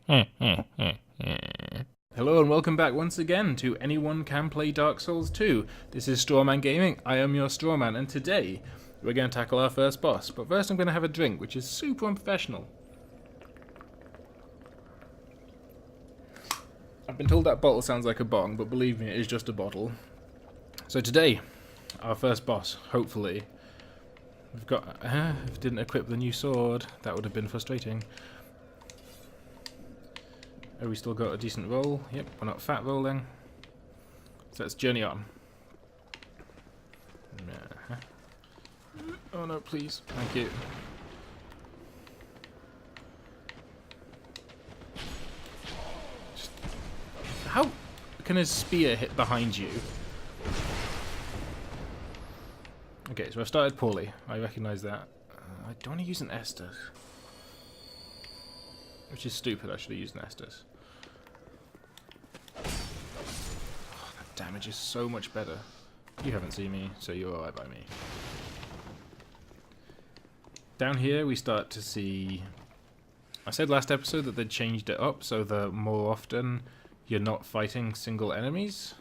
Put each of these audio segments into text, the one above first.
Hello and welcome back once again to Anyone Can Play Dark Souls 2. This is Strawman Gaming, I am your Strawman, and today we're going to tackle our first boss. But first I'm going to have a drink, which is super unprofessional. I've been told that bottle sounds like a bong, but believe me, it is just a bottle. So today, our first boss, hopefully. We've got... didn't equip the new sword, that would have been frustrating. Oh, we still got a decent roll. Yep, we're not fat rolling. So let's journey on. Oh no, please. Thank you. How can a spear hit behind you? Okay, so I've started poorly. I recognise that. I don't want to use an Estus. Which is stupid, I should have used an Estus. Oh, that damage is so much better. You haven't seen me, so you're alright by me. Down here we start to see... I said last episode that they'd changed it up so that more often you're not fighting single enemies.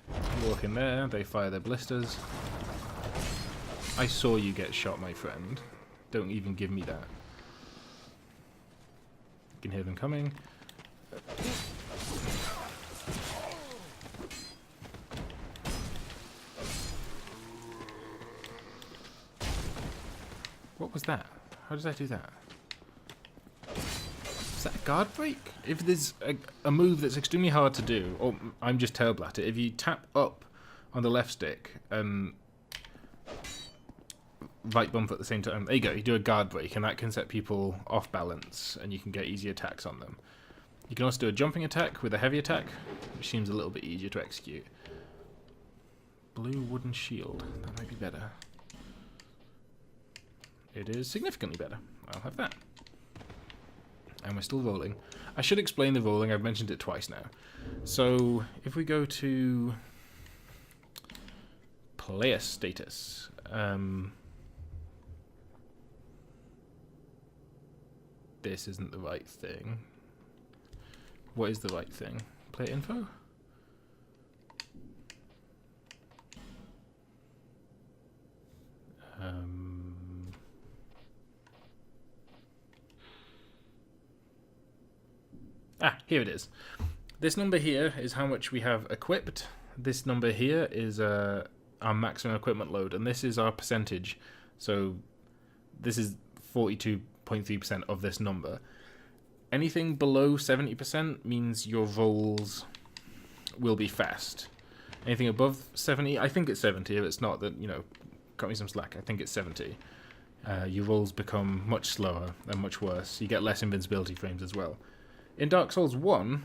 You walk in there, they fire their blisters. I saw you get shot, my friend. Don't even give me that. You can hear them coming. What was that? How did I do that? Is that a guard break? If there's a move that's extremely hard to do, or I'm just terrible at it, if you tap up on the left stick and right bump at the same time, there you go, you do a guard break, and that can set people off balance, and you can get easy attacks on them. You can also do a jumping attack with a heavy attack, which seems a little bit easier to execute. Blue wooden shield, that might be better. It is significantly better. I'll have that. And we're still rolling. I should explain the rolling, I've mentioned it twice now. So, if we go to player status, this isn't the right thing. What is the right thing? Player info? Here it is. This number here is how much we have equipped. This number here is our maximum equipment load, and this is our percentage. So this is 42.3% of this number. Anything below 70% means your rolls will be fast. Anything above 70, I think it's 70. If it's not, then, you know, cut me some slack. I think it's 70. Your rolls become much slower and much worse. You get less invincibility frames as well. In Dark Souls 1,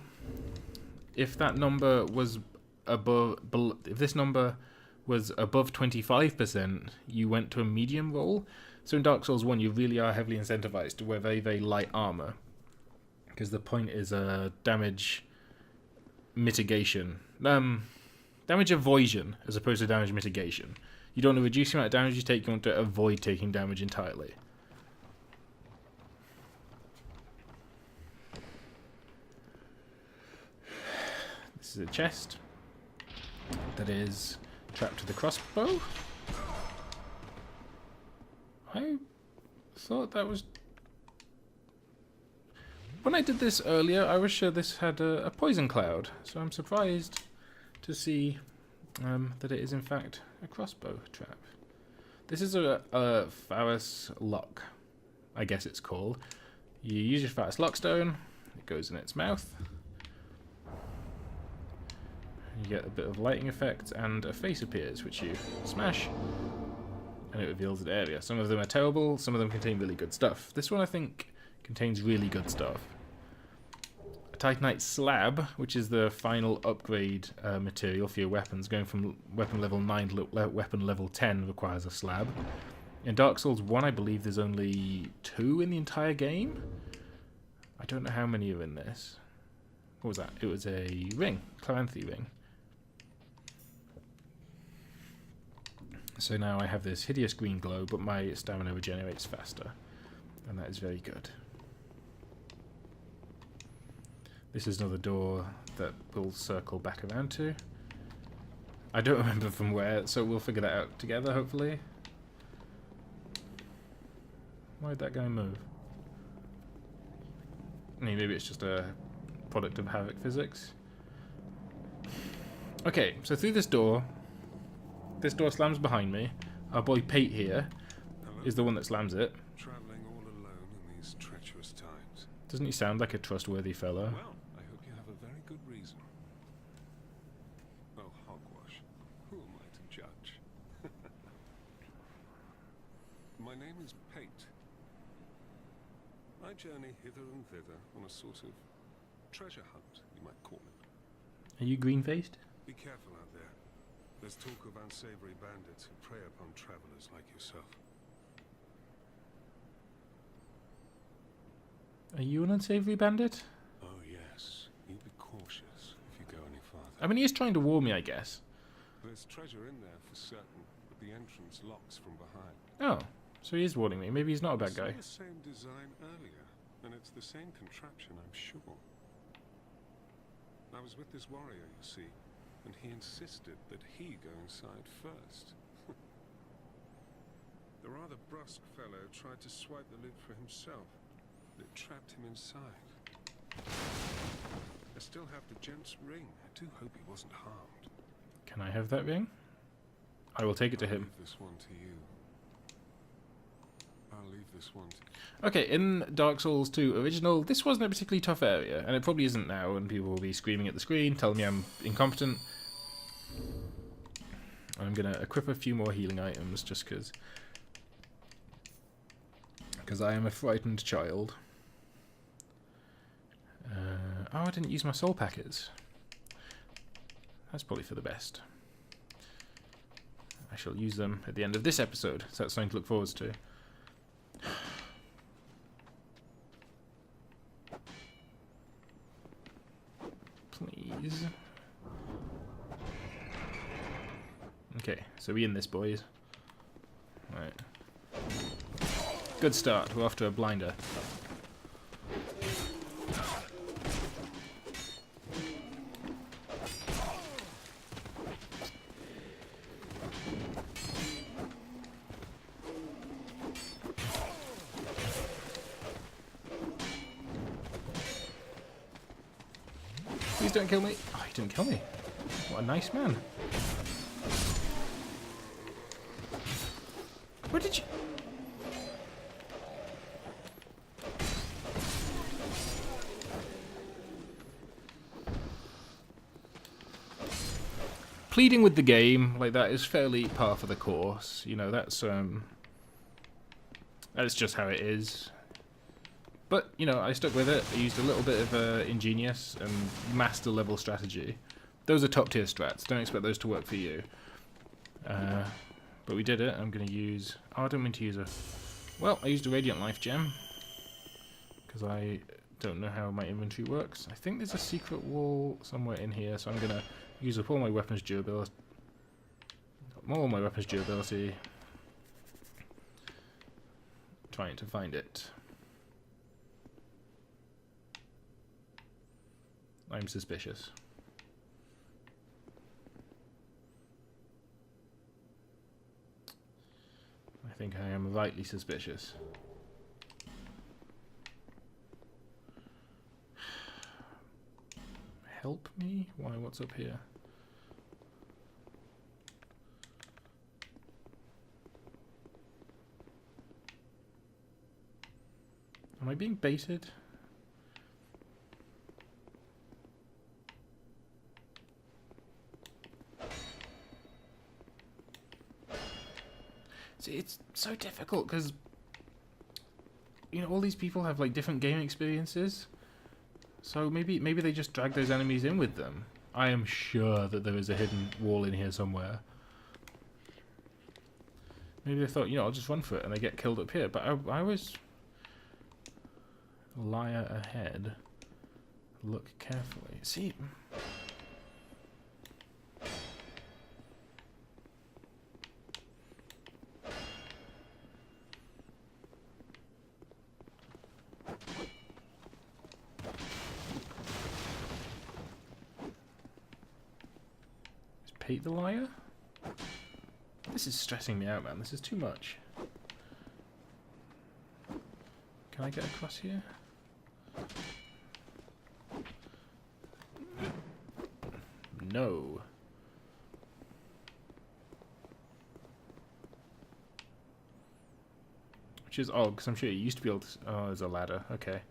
if that number was if this number was above 25%, you went to a medium roll. So in Dark Souls 1, you really are heavily incentivized to wear very, very light armor, because the point is damage mitigation. Damage avoidance as opposed to damage mitigation. You don't want to reduce the amount of damage you take, you want to avoid taking damage entirely. This is a chest that is trapped to the crossbow. I thought that was... When I did this earlier, I was sure this had a poison cloud, so I'm surprised to see that it is in fact a crossbow trap. This is a Faris lock, I guess it's called. You use your Faris lockstone, it goes in its mouth. You get a bit of lighting effect, and a face appears, which you smash, and it reveals the area. Some of them are terrible, some of them contain really good stuff. This one, I think, contains really good stuff. A Titanite slab, which is the final upgrade material for your weapons. Going from weapon level 9 to weapon level 10 requires a slab. In Dark Souls 1, I believe there's only 2 in the entire game. I don't know how many are in this. What was that? It was a ring, Claranthe ring. So now I have this hideous green glow, but my stamina regenerates faster. And that is very good. This is another door that we'll circle back around to. I don't remember from where, so we'll figure that out together, hopefully. Why'd that guy move? I mean, maybe it's just a product of havoc physics. Okay, so through this door slams behind me. Our boy Pate here is the one that slams it. Traveling all alone in these treacherous times. Doesn't he sound like a trustworthy fellow? Well, I hope you have a very good reason. Oh, hogwash. Who am I to judge? My name is Pate. I journey hither and thither on a sort of treasure hunt, you might call it. Are you green-faced? Be careful out there. There's talk of unsavory bandits who prey upon travelers like yourself. Are you an unsavory bandit? Oh yes, you be cautious if you go any farther. I mean, he is trying to warn me, I guess. There's treasure in there for certain, but the entrance locks from behind. Oh, so he is warning me. Maybe he's not a bad guy. I saw the same design earlier, and it's the same contraption, I'm sure. I was with this warrior, you see, and he insisted that he go inside first. The rather brusque fellow tried to swipe the lid for himself, but it trapped him inside. I still have the gent's ring. I do hope he wasn't harmed. Can I have that ring? I will take it to him. I'll leave this one to you. I'll leave this one to you. Okay, in Dark Souls 2 Original, this wasn't a particularly tough area, and it probably isn't now, and people will be screaming at the screen, telling me I'm incompetent. I'm going to equip a few more healing items, just because I am a frightened child. Oh, I didn't use my soul packets. That's probably for the best. I shall use them at the end of this episode, so that's something to look forward to. Please. Okay, so we in this, boys. Right. Good start. We're off to a blinder. Please don't kill me. Oh, he didn't kill me. What a nice man. Where did you... Pleading with the game like that is fairly par for the course. You know, that's just how it is. But, you know, I stuck with it. I used a little bit of ingenious and master level strategy. Those are top tier strats. Don't expect those to work for you. But we did it. I'm going to use... Oh, I don't mean to use a... Well, I used a Radiant Life Gem. Because I don't know how my inventory works. I think there's a secret wall somewhere in here. So I'm going to use up all my weapons durability. More of my weapons durability. Trying to find it. I'm suspicious. I think I am rightly suspicious. Help me? Why, what's up here? Am I being baited? See, it's so difficult because, you know, all these people have like different game experiences. So maybe they just drag those enemies in with them. I am sure that there is a hidden wall in here somewhere. Maybe they thought, you know, I'll just run for it and they get killed up here. But I was a liar ahead. Look carefully. See. hate the liar. This is stressing me out, man. This is too much. Can I get across here? No. Which is odd, because I'm sure you used to be able to... Oh, there's a ladder. Okay.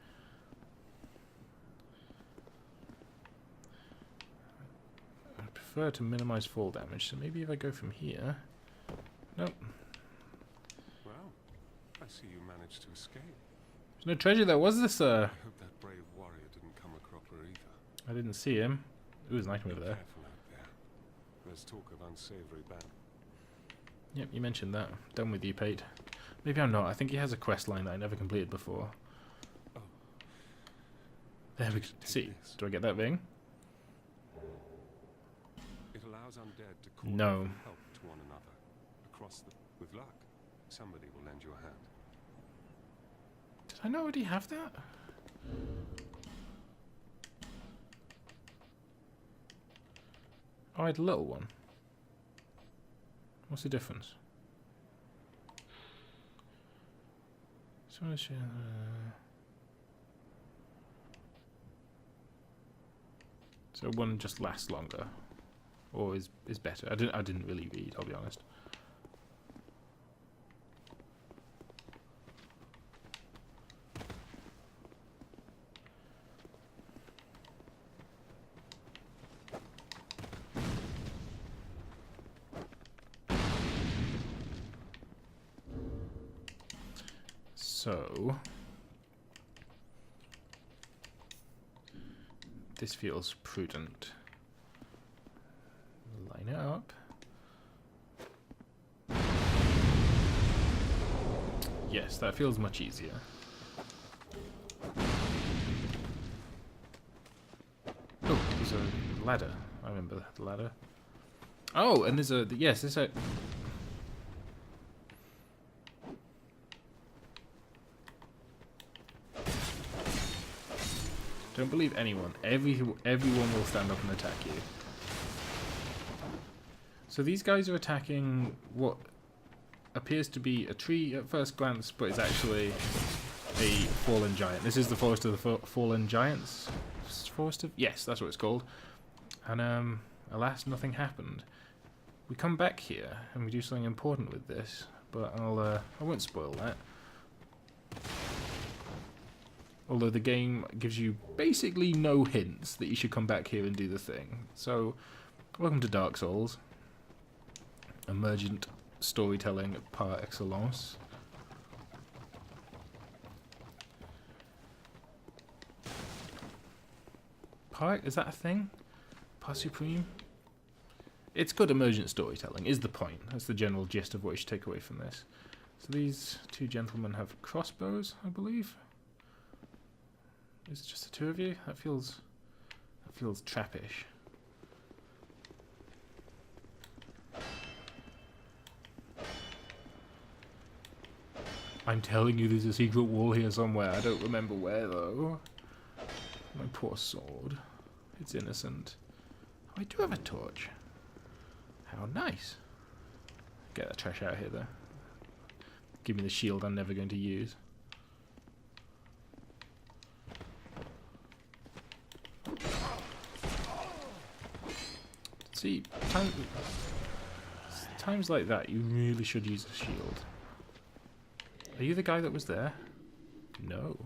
I prefer to minimize fall damage, so maybe if I go from here... Nope. Well, I see you managed to escape. There's no treasure there, was this, I hope that brave warrior didn't come a cropper either. I didn't see him. Ooh, there's an item over there. Careful out there. There's talk of unsavory ban. Yep, you mentioned that. Done with you, Pate. Maybe I'm not. I think he has a quest line that I never completed before. Oh. There we go. See. This. Do I get that thing? It allows undead to call No. for help to one another. Across the... With luck, somebody will lend you a hand. Did I not already have that? Oh, I had a little one. What's the difference? So one just lasts longer, or is better. I didn't really read. I'll be honest. So, this feels prudent. Line it up. Yes, that feels much easier. Oh, there's a ladder. I remember the ladder. Oh, and there's a... Yes, there's a... Don't believe anyone. Everyone will stand up and attack you. So these guys are attacking what appears to be a tree at first glance, but is actually a fallen giant. This is the Forest of the Fallen Giants. Forest of... Yes, that's what it's called. And alas, nothing happened. We come back here and we do something important with this, but I won't spoil that. Although the game gives you basically no hints that you should come back here and do the thing. So, welcome to Dark Souls. Emergent storytelling par excellence. Par... Is that a thing? Par supreme? It's good emergent storytelling, is the point. That's the general gist of what you should take away from this. So these two gentlemen have crossbows, I believe. Is it just the two of you? That feels trappish. I'm telling you there's a secret wall here somewhere. I don't remember where though. My poor sword. It's innocent. Oh, I do have a torch. How nice. Get that trash out of here though. Give me the shield I'm never going to use. See, times like that, you really should use a shield. Are you the guy that was there? No.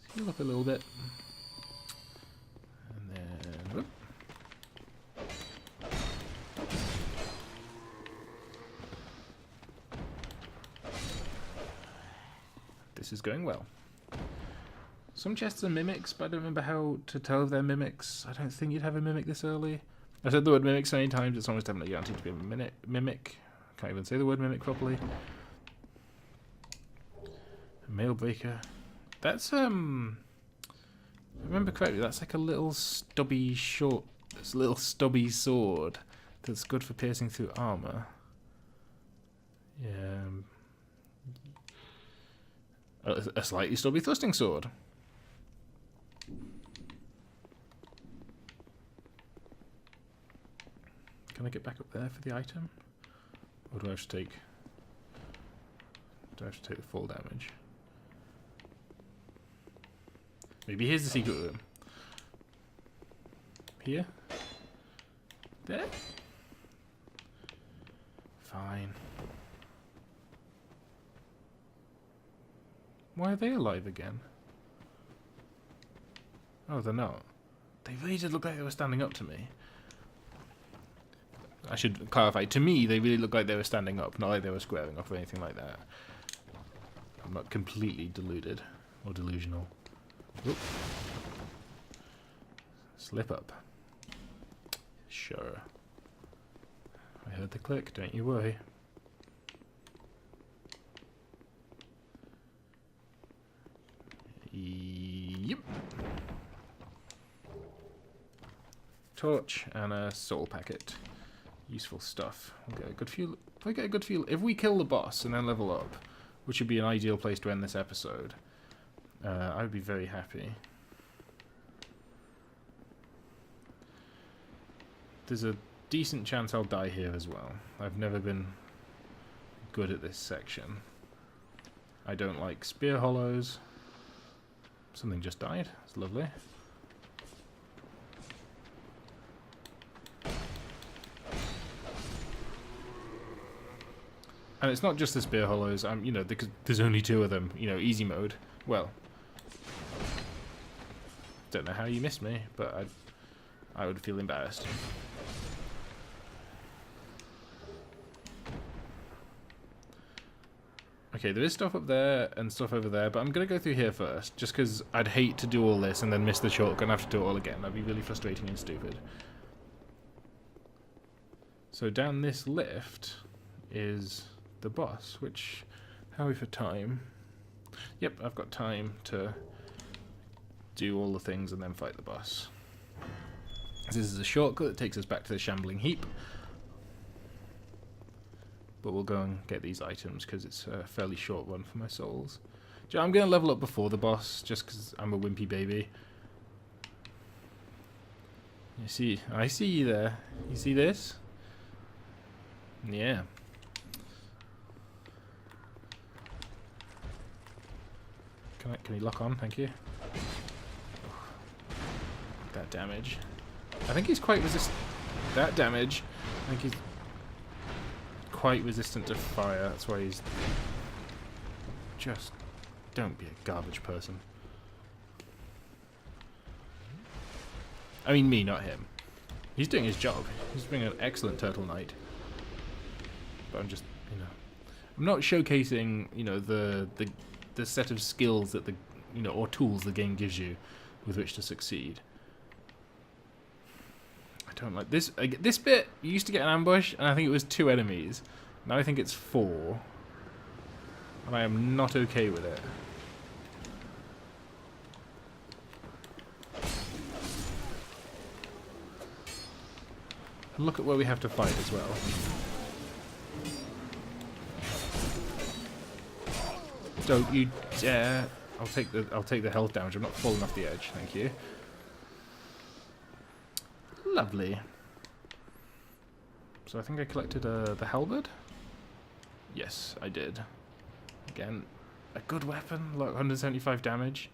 Let's heal up a little bit. And then... Whoop. This is going well. Some chests are mimics, but I don't remember how to tell if they're mimics. I don't think you'd have a mimic this early. I said the word mimic so many times, it's almost definitely guaranteed to be a mimic. Can't even say the word mimic properly. Mail breaker. That's, if I remember correctly, that's like a little stubby sword that's good for piercing through armor. Yeah. A slightly stubby thrusting sword. get back up there for the item? Or do I have to take... Do I have to take the full damage? Maybe here's the secret room. Here? There? Fine. Why are they alive again? Oh, they're not. They really did look like they were standing up to me. I should clarify. To me, they really looked like they were standing up, not like they were squaring off or anything like that. I'm not completely deluded or delusional. Oop. Slip up. Sure. I heard the click, don't you worry. Yep. Torch and a soul packet. Useful stuff. We'll get a good feel. If I get a good feel, if we kill the boss and then level up, which would be an ideal place to end this episode, I would be very happy. There's a decent chance I'll die here as well. I've never been good at this section. I don't like spear hollows. Something just died. It's lovely. And it's not just the spear hollows. You know, because there's only 2 of them. You know, easy mode. Well, don't know how you missed me, but I would feel embarrassed. Okay, there is stuff up there and stuff over there, but I'm going to go through here first, just because I'd hate to do all this and then miss the shortcut and have to do it all again. That'd be really frustrating and stupid. So down this lift is the boss, which... How are we for time? Yep, I've got time to do all the things and then fight the boss. This is a shortcut that takes us back to the shambling heap. But we'll go and get these items because it's a fairly short run for my souls. I'm going to level up before the boss just because I'm a wimpy baby. You see, I see you there. You see this? Yeah. Can we lock on? Thank you. That damage. I think he's quite resistant. That damage. I think he's quite resistant to fire. That's why he's... Just don't be a garbage person. I mean me, not him. He's doing his job. He's being an excellent turtle knight. But I'm just, you know... I'm not showcasing, you know, the set of skills that the, you know, or tools the game gives you with which to succeed. I don't like this. This bit, you used to get an ambush, and I think it was 2 enemies. Now I think it's 4. And I am not okay with it. And look at where we have to fight as well. Don't you dare! I'll take the health damage. I'm not falling off the edge. Thank you. Lovely. So I think I collected the halberd. Yes, I did. Again, a good weapon. Like 175 damage,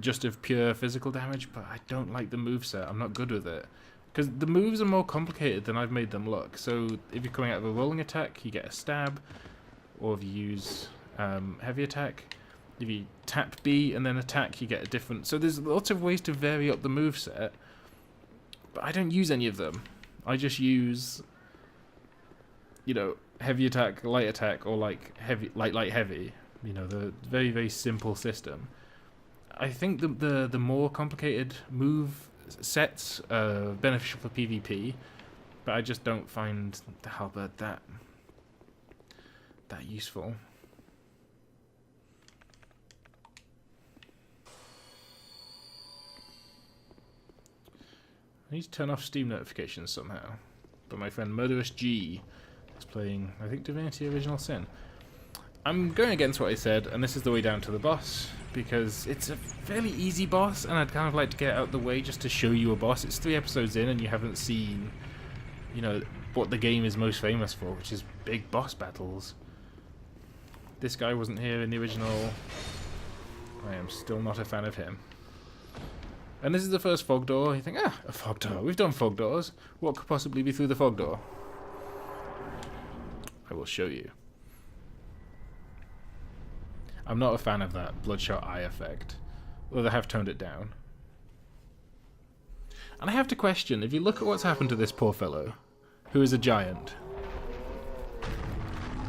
just of pure physical damage. But I don't like the moveset. I'm not good with it because the moves are more complicated than I've made them look. So if you're coming out of a rolling attack, you get a stab, or if you use heavy attack, if you tap B and then attack, you get a different... So there's lots of ways to vary up the moveset, but I don't use any of them. I just use, you know, heavy attack, light attack, or like heavy, light, heavy. You know, the very, very simple system. I think the more complicated move sets are beneficial for PvP, but I just don't find the halberd that useful. I need to turn off Steam notifications somehow. But my friend Murderous G is playing, I think, Divinity Original Sin. I'm going against what I said, and this is the way down to the boss, because it's a fairly easy boss, and I'd kind of like to get out of the way just to show you a boss. It's 3 episodes in, and you haven't seen you know, what the game is most famous for, which is big boss battles. This guy wasn't here in the original. I am still not a fan of him. And this is the first fog door. You think, a fog door. We've done fog doors. What could possibly be through the fog door? I will show you. I'm not a fan of that bloodshot eye effect, although they have toned it down. And I have to question, if you look at what's happened to this poor fellow, who is a giant,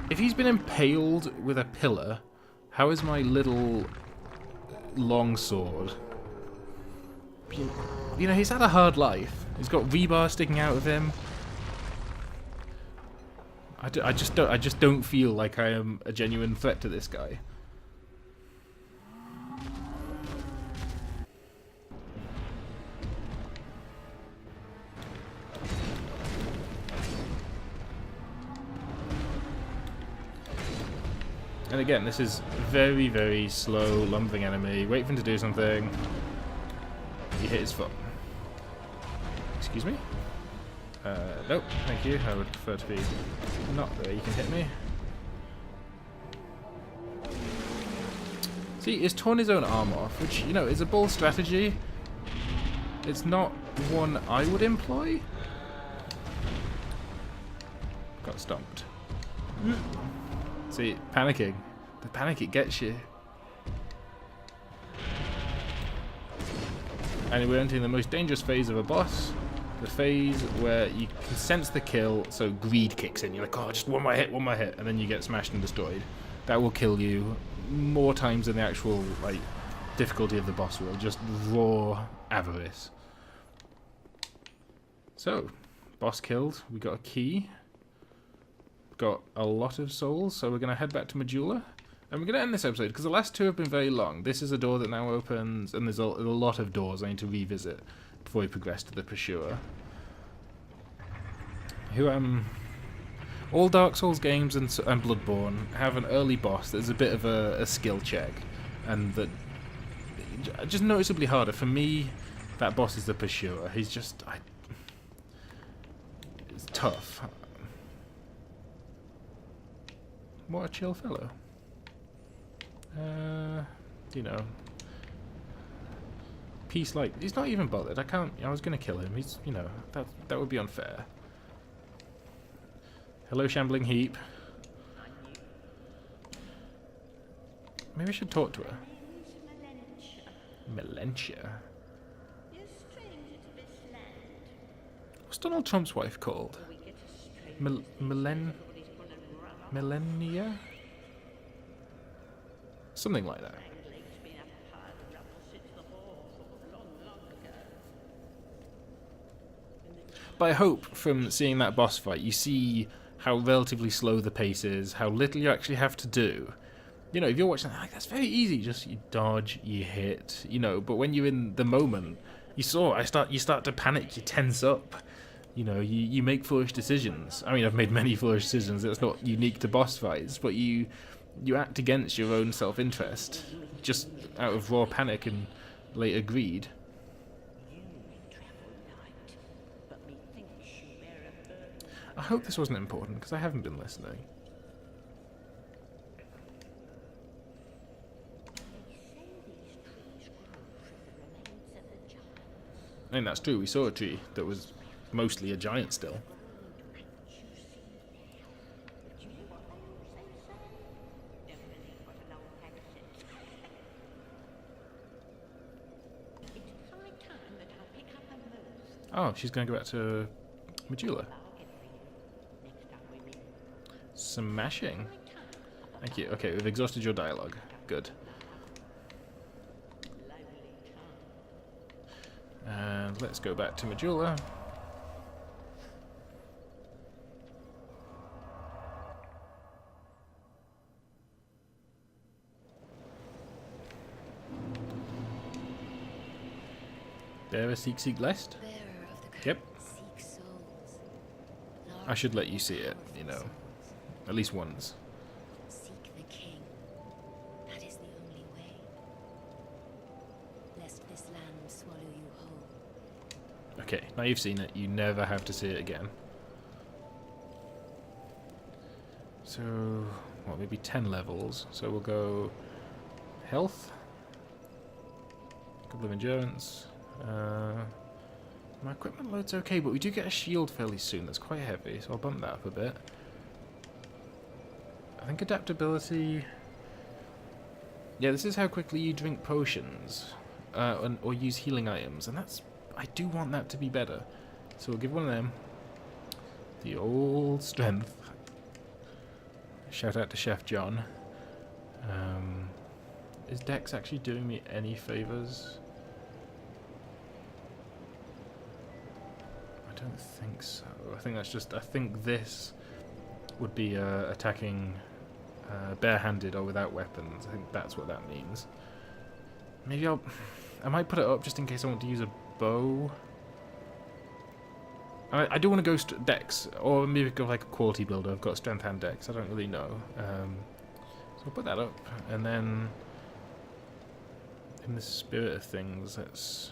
if he's been impaled with a pillar, how is my little long sword? You know, he's had a hard life. He's got rebar sticking out of him. I just don't feel like I am a genuine threat to this guy. And again, this is very, very slow, lumbering enemy. Wait for him to do something. He hit his foot. Excuse me? Nope, thank you. I would prefer to be not the way you can hit me. See, he's torn his own arm off, which, you know, is a bold strategy. It's not one I would employ. Got stomped. See, panicking. The panic, it gets you. And we're entering the most dangerous phase of a boss. The phase where you can sense the kill, so greed kicks in. You're like, oh, just one more hit, and then you get smashed and destroyed. That will kill you more times than the actual, like, difficulty of the boss will. Just raw avarice. So, boss killed. We got a key. Got a lot of souls, so we're going to head back to Medulla. And we're going to end this episode, because the last two have been very long. This is a door that now opens, and there's a lot of doors I need to revisit before we progress to the Pursuer. All Dark Souls games and Bloodborne have an early boss that's a bit of a skill check, and that just noticeably harder. For me, that boss is the Pursuer. He's just... it's tough. What a chill fellow. You know, peace, like, he's not even bothered. I was gonna kill him. He's, you know, that would be unfair. Hello, shambling heap. Maybe I should talk to her. Melentia. What's Donald Trump's wife called? Melania? Something like that. But I hope from seeing that boss fight, you see how relatively slow the pace is, how little you actually have to do. You know, if you're watching that, like, that's very easy. Just you dodge, you hit, you know. But when you're in the moment, you start to panic, you tense up. You know, you make foolish decisions. I mean, I've made many foolish decisions. It's not unique to boss fights, but you act against your own self-interest, just out of raw panic and later greed. I hope this wasn't important, because I haven't been listening. I mean, that's true. We saw a tree that was mostly a giant still. Oh, she's going to go back to Medulla. Smashing. Thank you. Okay, we've exhausted your dialogue. Good. And let's go back to Medulla. Bearer, seek lest? Yep. I should let you see it, you know. At least once. Seek the king. That is the only way. Lest this land swallow you whole. Okay, now you've seen it, you never have to see it again. So, well, maybe 10 levels. So we'll go health, a couple of endurance. My equipment load's okay, but we do get a shield fairly soon that's quite heavy, so I'll bump that up a bit. I think adaptability... Yeah, this is how quickly you drink potions, or use healing items, and that's... I do want that to be better. So we'll give one of them the old strength. Shout out to Chef John. Is Dex actually doing me any favours? I don't think so. I think that's just... I think this would be attacking barehanded or without weapons. I think that's what that means. Maybe I might put it up just in case I want to use a bow. I do want to go Dex, or maybe go like a quality builder. I've got strength and Dex. I don't really know. So I'll put that up, and then in the spirit of things, let's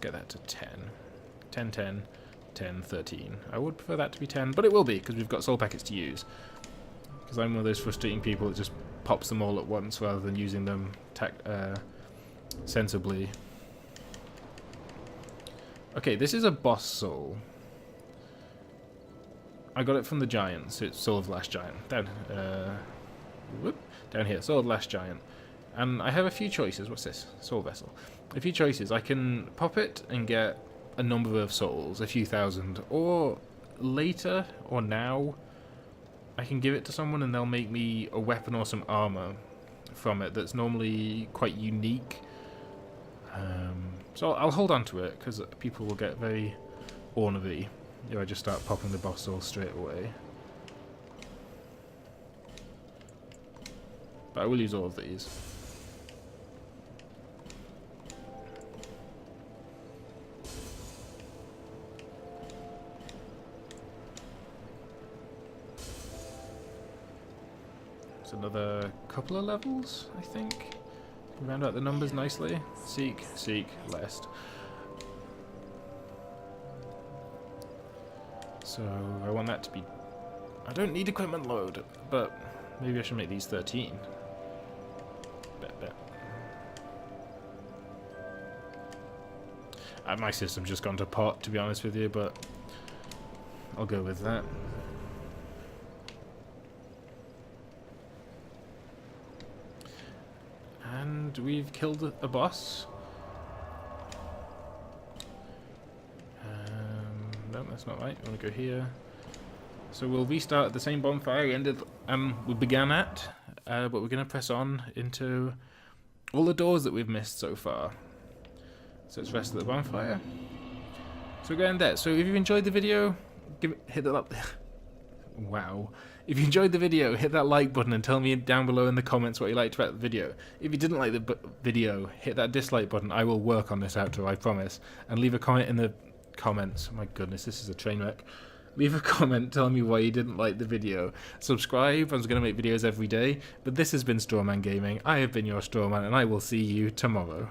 get that to 10. 10, 10, 10, 13. I would prefer that to be 10, but it will be, because we've got soul packets to use. Because I'm one of those frustrating people that just pops them all at once rather than using them sensibly. Okay, this is a boss soul. I got it from the giant, so it's Soul of the Last Giant. Down here, Soul of the Last Giant. And I have a few choices. What's this? Soul Vessel. A few choices. I can pop it and get a number of souls, a few thousand. Or later, or now, I can give it to someone and they'll make me a weapon or some armor from it that's normally quite unique. So I'll hold on to it, because people will get very ornery if I just start popping the boss soul straight away. But I will use all of these. It's another couple of levels, I think. Round out the numbers nicely. Seek, seek, lest. So I want that to be... I don't need equipment load, but maybe I should make these 13. Bet. My system's just gone to pot, to be honest with you, but I'll go with that. And we've killed a boss. No, that's not right. I want to go here. So we'll restart at the same bonfire we began at, but we're going to press on into all the doors that we've missed so far. So let's rest at the bonfire. So we're going there. So if you've enjoyed the video, hit that up. Wow. If you enjoyed the video, hit that like button and tell me down below in the comments what you liked about the video. If you didn't like the video, hit that dislike button. I will work on this outro, I promise. And leave a comment in the comments. Oh my goodness, this is a train wreck. Leave a comment telling me why you didn't like the video. Subscribe, I'm going to make videos every day. But this has been Strawman Gaming. I have been your Strawman, and I will see you tomorrow.